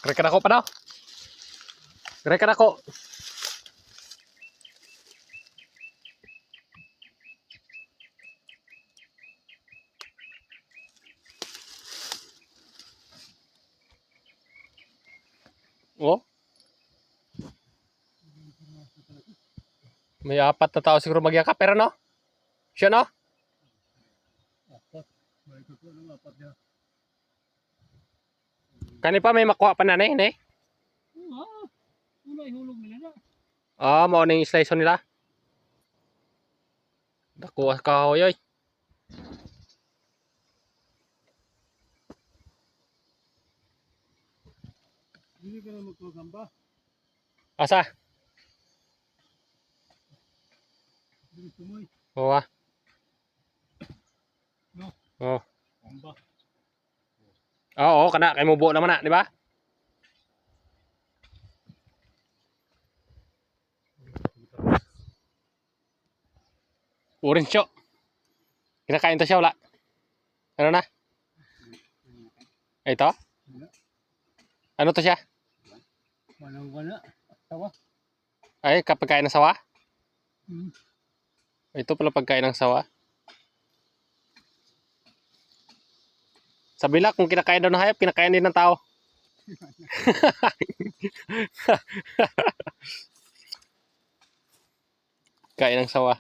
Kira-kira ko pa daw. Kira-kira ko. Oh. May 4 na tao siguro magyakap, pero no? Siya no? Kani pa may makuha pa na ne? Hulog nila na. Ah, mao ning slice nila. Nakuha ka hoy. Hindi ka na magkagamba. Asa? Hindi tumoy. Oo. No. Oh. Gamba. Oo, kana kay mubo naman na, di ba? Orange siya. Kinakain to siya wala. Ano na? Ito? Ano to siya? Walang-wala. Tawa. Ay, kapagkain ng sawa? Hmm. Ito pala pagkain ng sawa. Sa bila, kung kinakain daw ng hayop, kinakain din ng tao. Kain ng sawa.